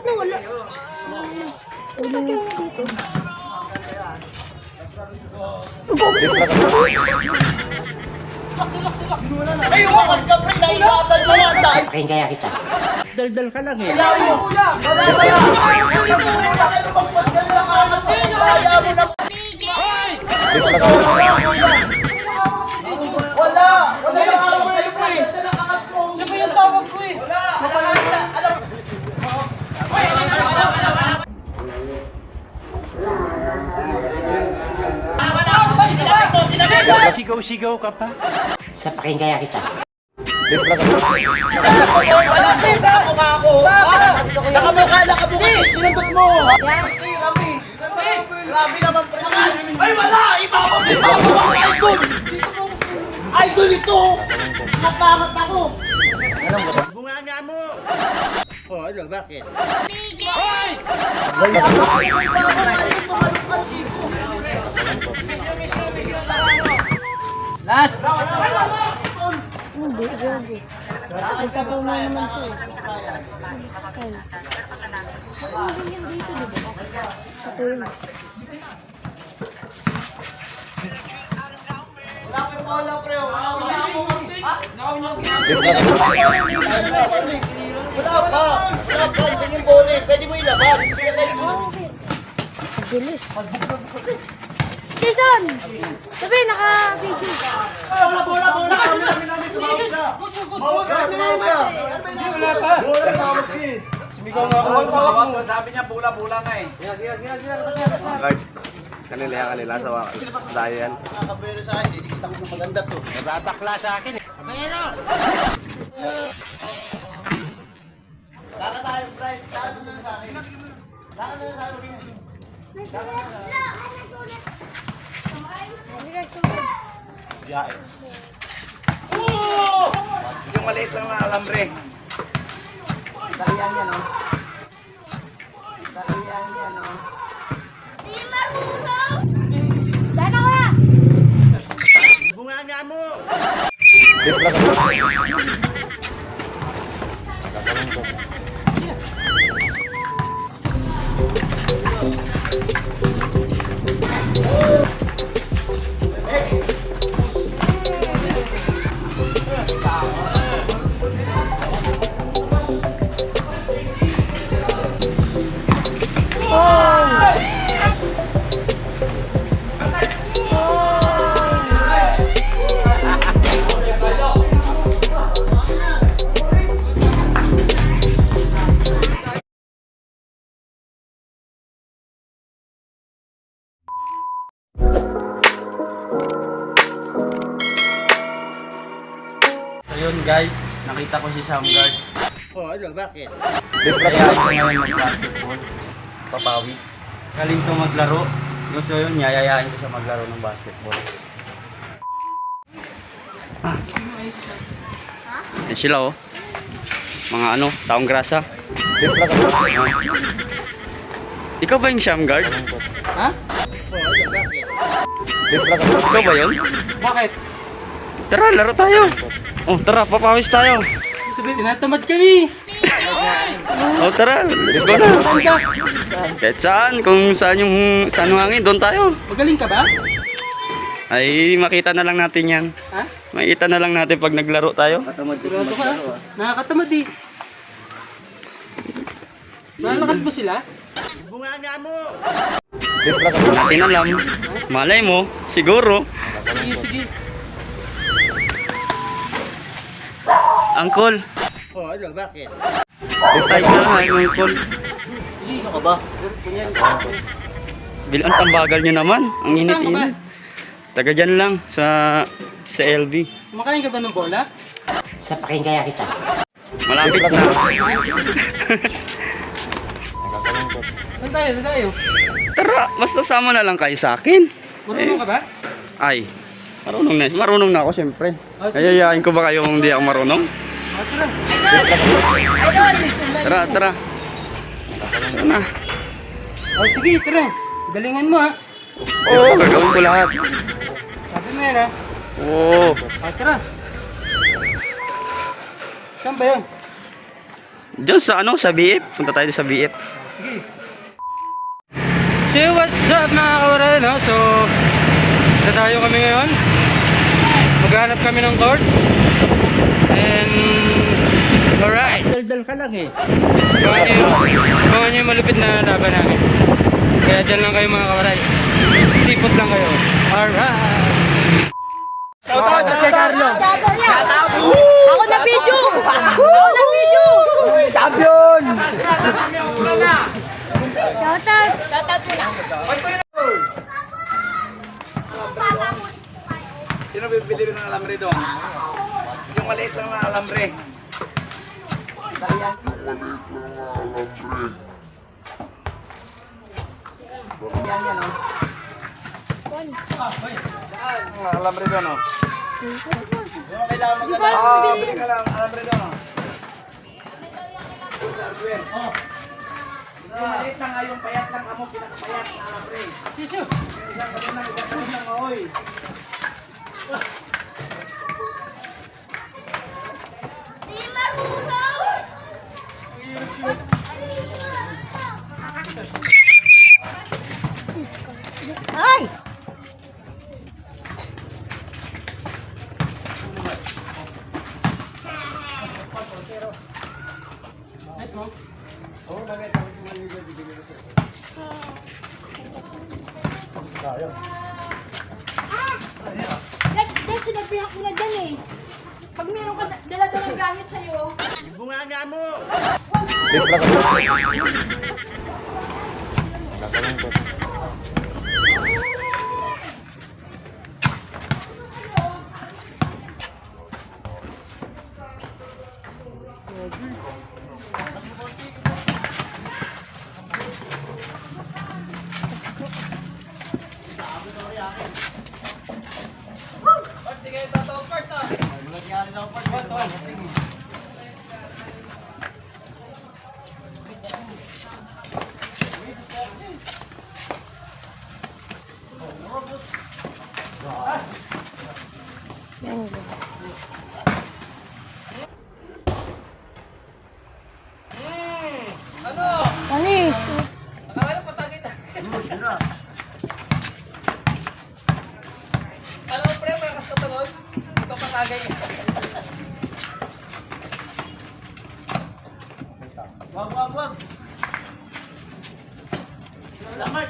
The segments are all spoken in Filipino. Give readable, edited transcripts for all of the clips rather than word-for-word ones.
nawala? Ulit dito. Ay, umangat ka, pre! Naiwasan mo yan! Akin kaya kita. Daldal ka lang eh. Kaya mo! Wala kaya! Wala kayo magpasgal lang angat mo! Kaya mo na! Wala! Wala yung araw na yun, pre! Siya ba yung tawag ko eh? Wala! Alam! Sigaw-sigaw ka pa. Sa pakin kaya kita. Nakamukha ako! Nakamukha! Sinundot mo! Kami! Grabe naman, pre! Ay, wala! Ibabaw ang idol! Idol ito! Natangat ako! Bunganga mo! Oh, ano, bakit? Hoy! Wala ako! Ibabaw ang idol! Tumalong ka siko! Last! Hindi, grabe. Nagsabaw na naman to eh. Kyle. Ano din yan dito, di ba? Ito yun. Wala ko yung bola, pre! Wala ko yung Wala pa! Wala pa! Ito yung bola eh! Pwede mo ilabas! Bilis. Jason! Sabi, naka-video. Bola! Bola! Bola! Mawag ka! Mawag ka! Hindi, wala pa. Sumigaw nga ako. Sabi niya bula-bula nga eh. Guard, kanila sa dayan. Nakakabero sa akin, hindi kita ko na maganda to. Nababakla sa akin eh. Laka tayo, Brian. Laka na sa akin. Laka na sa akin. Laka na sa akin. Biyahe. Yung maliit lang na alambre. Dalian yan, oh. Dalian yan, oh. Sana ko ya! Bunganga mo! So yun guys, nakita ko si Shamgard. Oh, ano, bakit? Kaya ito ngayon mag-basketball. Papawis. Galing to maglaro. Gusto yun, yayayain ko siya maglaro ng basketball. Yan sila oh. Mga ano, taong grasa. Ikaw ba yung Shamgard? Ha? Oh, ano, bakit? Ikaw ba yun? Bakit? Tara, laro tayo. Oh, tara, papawis tayo. Sabi, tinatamad kami. Oh, tara, let's go na. Saan ka? Kahit saan, kung saan yung saan yung hangin, doon tayo. Magaling ka ba? Ay, makita na lang natin yan. Ha? Makita na lang natin pag naglaro tayo. Sigurado ka? Nakakatamad eh. Malalakas ba sila? Bunganga mo! Hindi natin alam. Malay mo, siguro. Sige, sige. Uncle, Oh, ano, bakit? tayo ka lang, Uncle. Sige, ano ka ba? Ganyan. Bilang tambagal nyo naman. Ang Saan ka ba? init-init. Taga dyan lang, sa LV. Kumakain ka ba ng bola? Sa pakin kaya kita. Malapit na. Saan tayo? Saan tayo? Tara, basta sama na lang kayo sa akin. Marunong ka ba? Ay, marunong na ako siyempre. Ah, sige. Ayayain ko ba kayo kung hindi ako marunong? Ah, tara. Tara, tara. Tara na. Oh, sige, tara. Galingan mo ha. Oo, gagawin ko lahat. Sabi mo yan ha. Oo. Ah, tara. Saan ba yun? Diyan sa ano, sa BF. Punta tayo sa BF. So what's up mga kawaray, no? So sa tayo kami ngayon. Maghanap kami ng court. And alright. Daldal ka lang eh. Abangan nyo yung malupit na laban namin. Kaya dyan lang kayo mga kawaray. Stipot lang kayo. Alright. Shoutout kay Carlo. Ako na video! Ako na video! Champion! Shoutout! Shoutout muna! Sino bibili ng alambre doon? Yung maliit lang na alambre. Yung alambre doon, oh. Di ba ako Bili bili? ka lang alambre doon, oh. Yung maliit lang nga yung payat lang kamo, pinakapayat na alambre. Isang ganun lang, oy. Di marunong! Ay! Dahil sinabihan ko na dyan eh. Pag meron ka dala-dalang gamit sa'yo, Bunga nga mo! Panis! Wag. Lamay.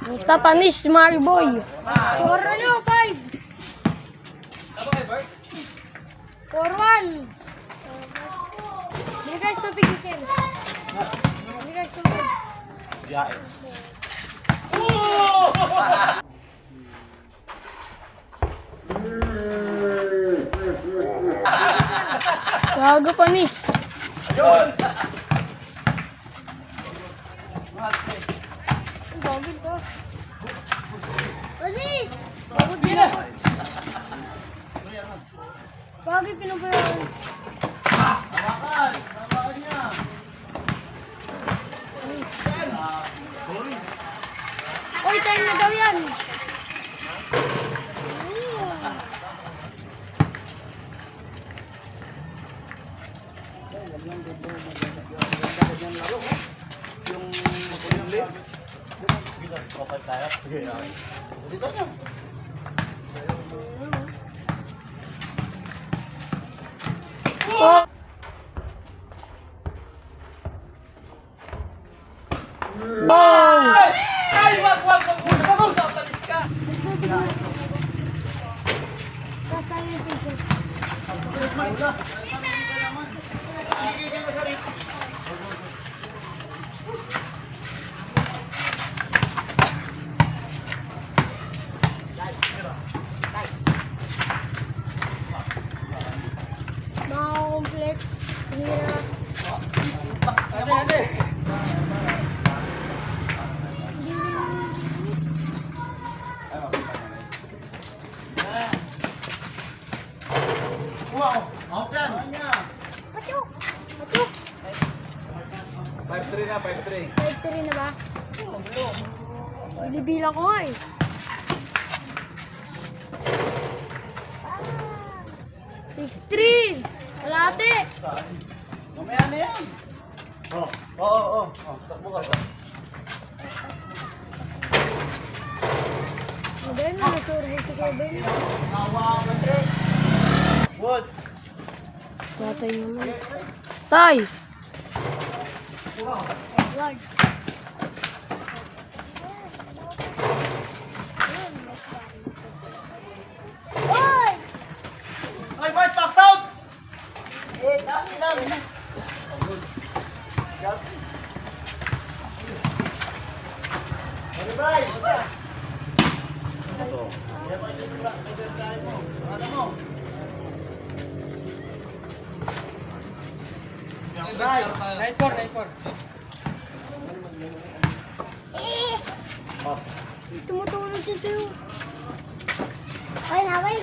Puta, panis, Mario Boy. 5. 4-1. Hindi guys, tubig ikin. Hindi guys, tubig. Gago, panis. Ang gagawin to. Panis! Bagod nila. Bagay pinubayan. Hawakan niya. Oy, time na daw yan. Sasaya yung picture. Mga complex. Hirap. Out yan. Niya. Patuk! Patuk! 5-3 na, 5-3. 5-3 na ba? Bibilang ko nga eh. Ah, 6-3! Kalate! Mamaya na yan. Oo. Takbo ka. Ben, nasurbog si Kevin. Wood. Tatay naman. Tay! Edward. Oy! Ay, Bart, box out! Dami. Hey, Brian! Brian! 9-4. Tumutulong siya sa'yo. Ay, naway.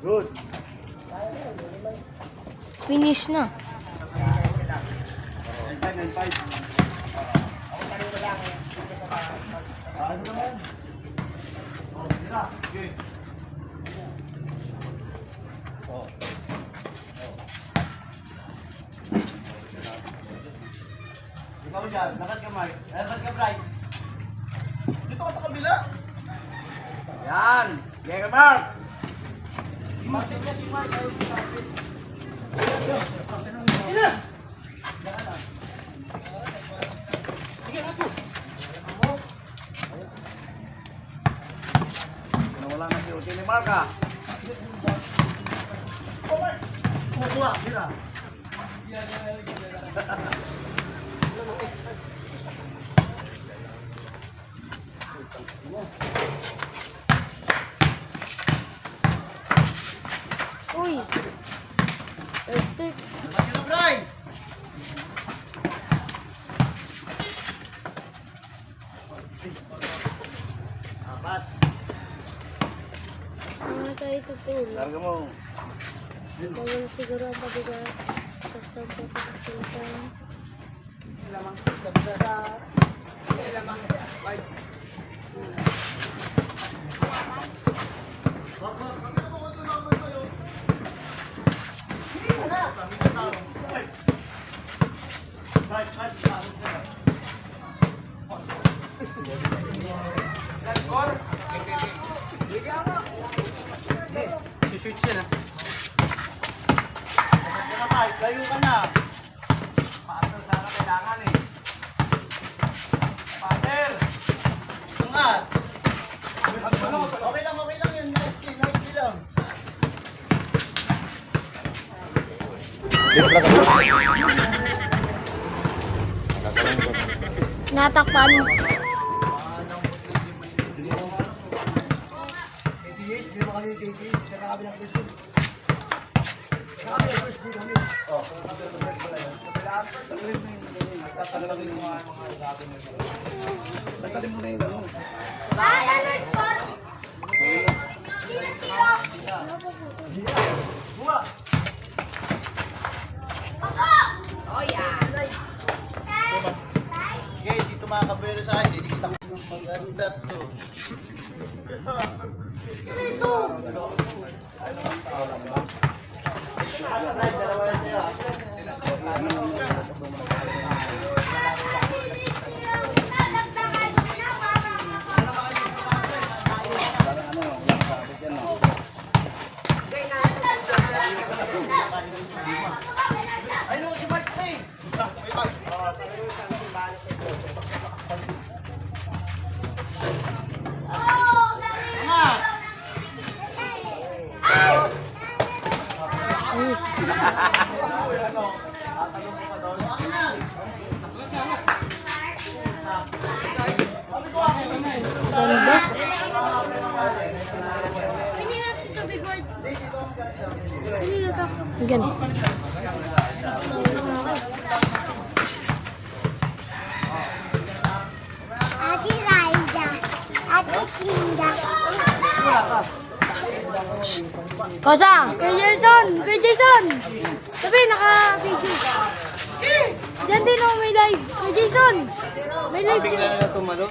Good. Finish na. 9-5. Ano naman? Okay. Ikaw dyan, lakas ka Mark. Lakas ka Brian. Dito ka sa kabila. Yan. Yan ka Mark. Mark niya si Mark. Ayaw si Mark. Wala na si Uti ni Mark ah. Kumukuha, sila. Uy! First stick. Lakas ka Brian. Apat. Ano tayo tutulong? Larga mo. Bawal siguro ang pabigat. Basta ang papakasutan. Si-switch yan ah. Layo ka na. Paano sana kailangan eh. Pater. Tungat. Okay lang yun. Nice kill lang. Natakpan. Ay, ano yung spot? Bunga. Okay, dito mga kabero sa akin. Hindi kita ng pag-andap to. Ay, no, si Mark May. Angat. Ganda. Hindi na ito, big word. Hindi na ito. Ganda. Ate Raida. Ate Kinda. Kosa! Kay Jason! Kay Jason! Sabi, naka-video. Diyan din oh, may live. Kay Jason! May live. Bigla na tumalo.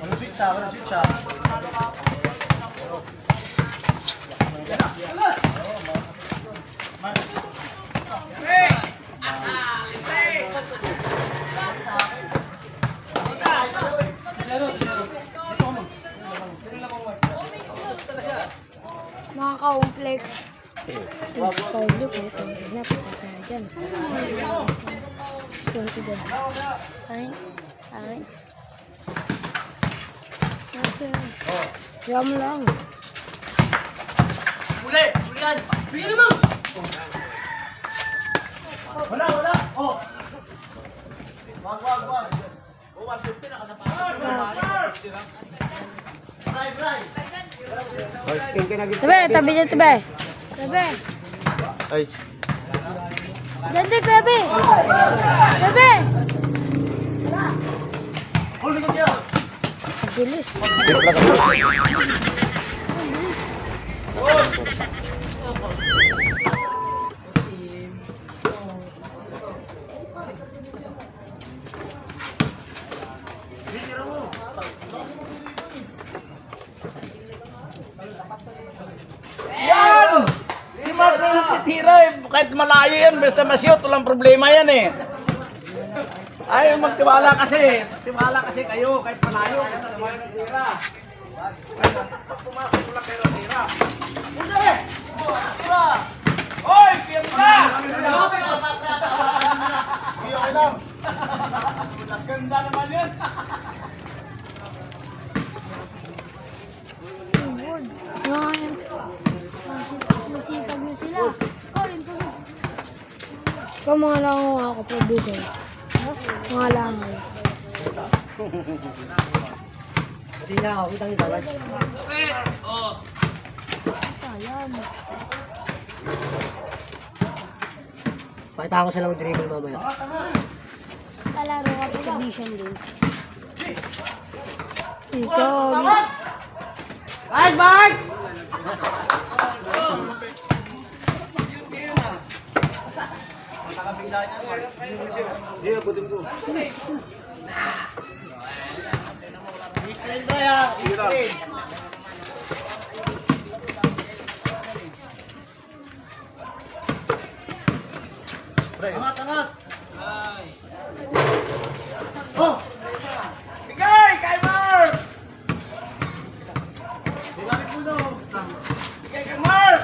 Ano switch ha? Ano switch ha? Mga ka-complex. Paulo ko. Napita tayo dyan. Swerte dyan. Akin. Akin. Swerte. Jam lang. Huli! Huli yan! Bigyan ni Mouse! Wala, wala! Oh! Wag, wag, wag! Oh, 150 nakasapatos. Bray, bray! Tabi, tabi dyan, tabi. Tabi. Ay. Dyan din, tabi. Tabi. Huli ko niya! Bilis. Yan! Si Mark na nagtitira eh. Kahit malayo yan, basta masyot, walang problema yan eh. Ay, magtiwala kasi. Tiwala kasi kayo, kahit malayo, basta naman nagtitira. Ay, pag pumasok mo lang kayo nagtitira. Hindi! Tira! Hoy, tira! Okay lang. Ganda naman yan. Ngayon. Masipag na sila. Oh, yun pa. Ikaw mga langaw ako po bugay. Mga langaw. Hindi na ako, kitang kita. Ayan. Pakita ko sila mag-dribble mamaya. Kalaro ka po exhibition din. Ikaw. Guys, Mike! Nakabigla niya, Mark. Hindi, abutin ko. Israel ba yan? Israel. Angat, angat! Oh! Bigay, kay Mark! Bigay po daw. Bigay kay Mark!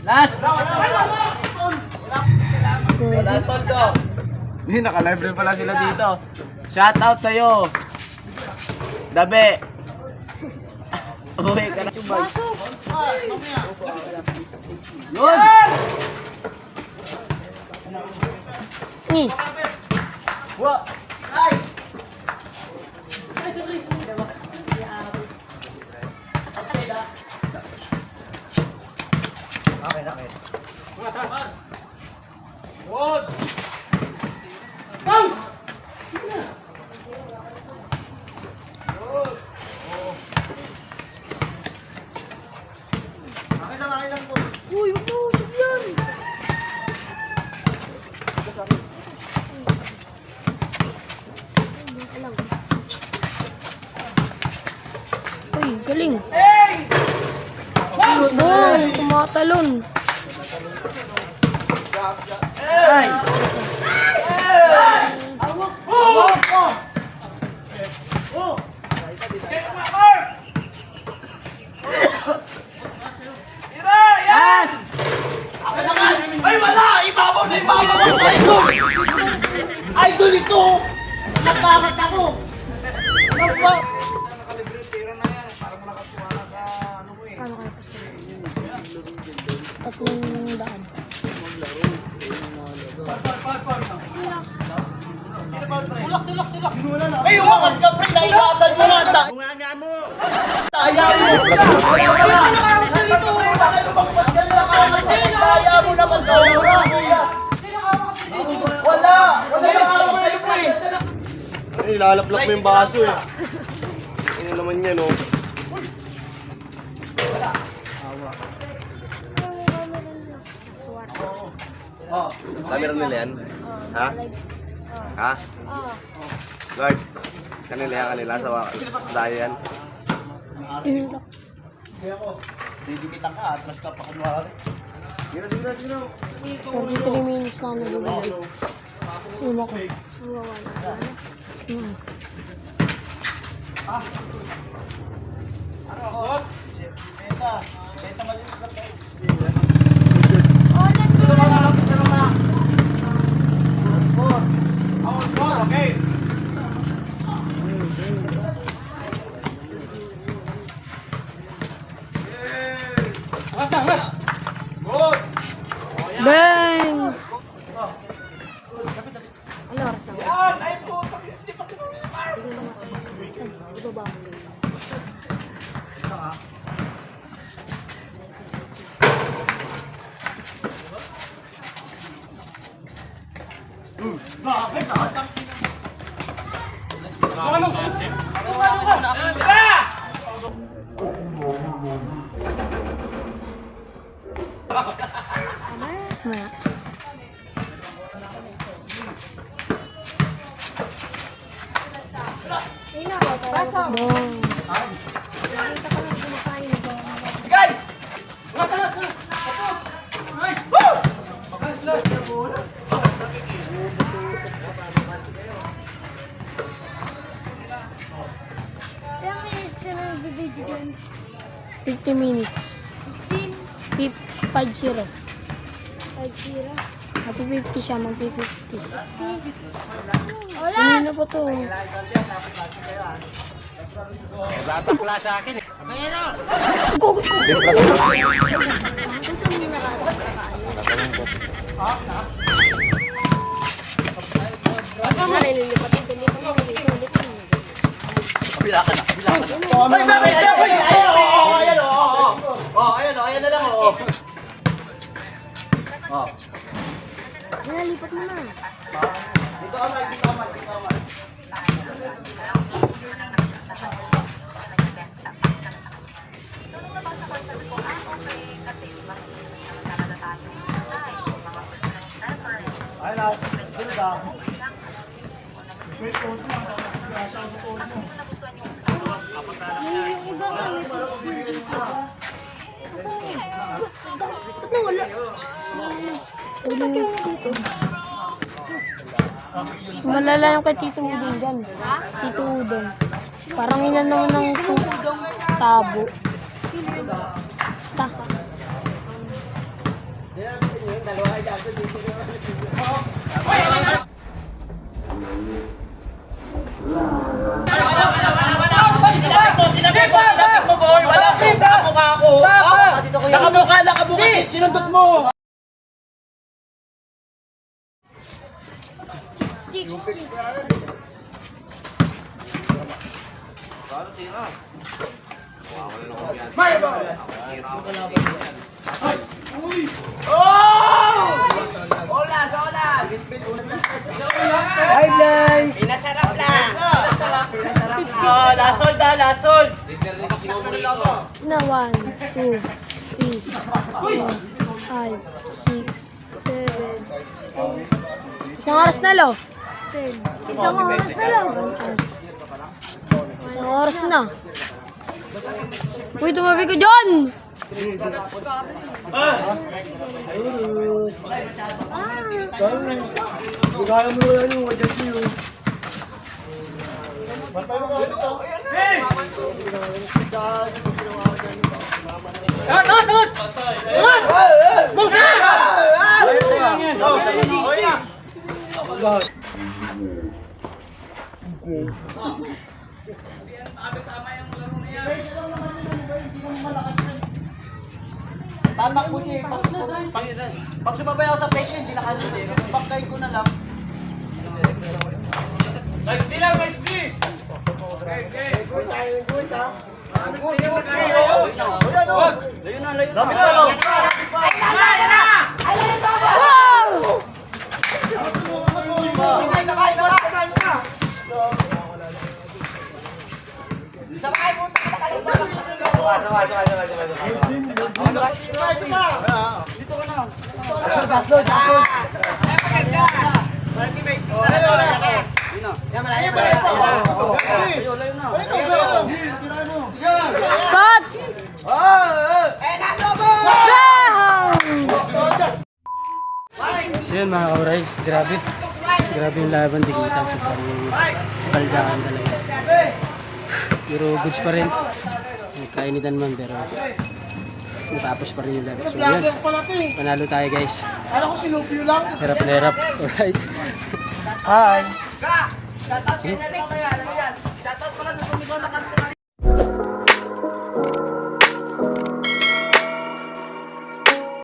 Last! Wala soldo. Hindi, naka-live pala sila dito. Shout out sa'yo. Dabe. Uy, ka na. Pasok. Yun! Ni. Wa! Ay! Okay, okay. Okay lang po. Uy, umuusap yan. Uy, galing. Wow, tumatalon. Ay! Yes! Ay, wala! Ibabaw na ibabaw ako! Idol! Idol ito! Nagkakat ako! Ano ba? Ano kaya gusto mo? 300. Ay, umangat ka, pre! Naiwasan mo na! Bunganga mo. Ayaw mo! Wala! Bakit lumagpas ka nila? Kaya mo naman sa ura. Wala nang away mo eh. Ay, lalaplak mo yung baso eh. Ano naman yan, oh. Camera nila yan? Ha? Ha? Lord, kanila yan kanila sa dayan. Didikitan ka, atras ka pa kunwari. 43 minutes na ako nag-video. Uma ko. Oh, let's go. Okay. Bang! Ano oras na? Yan! Ay putak! Hindi pa kinulit. Ibaba mo. Bakit? Nakatang Mamaya. Bang! Ilang minutes ka na nag-video dyan? 50 minutes. 50? 50. 50? Happy 50 siya, mag-50. Wala! Hindi na po to. Tatakla sa akin eh. Gugulo! kabila ka na. Kabila ka na. Oh, may sabay! Oh, ayan o. Oh, ayan o. Ayan na lang o. Oh. Lipat mo na. Dito ka, Mike. Dito ka, Mike. Dito ka, Mike. Ayun na. Dito ka. Wait, tuod mo. Nasa ang tuod mo. Yung iba ka. Ba't nawala? Uling yung dito. Malala yung kay Tito Uding dyan. Tito Udong. Parang inanaw ng tabo. Basta. Tinapik mo, boy! Wala ko! Nakabuka ako! Nakabuka! Sinundot mo! Chicks. Pinasarap lang! Last hold. Na 1, 2, 3, 4, 5, 6, 7, 8. Isang oras na lo. 10. Isang oras na lo. Isang oras na. Uy, tumabi ko dyan! Kaya mo yan yung wajan niyo. Tatak mo siya. Pag sumabay ako sa plate, hindi na kasi. Pagkain ko na lang. Layo na. Wow! Spots! So yun mga kauray, grabe. Grabe yung laban, dikitan. Sobrang kaldahan talaga. Pero goods pa rin. Kainitan man pero natapos pa rin yung laban. So yun, panalo tayo guys. Alam ko sinupyo lang. Hirap na hirap. Alright. Hi! Sige. Shoutout pala sa tumigaw na kanto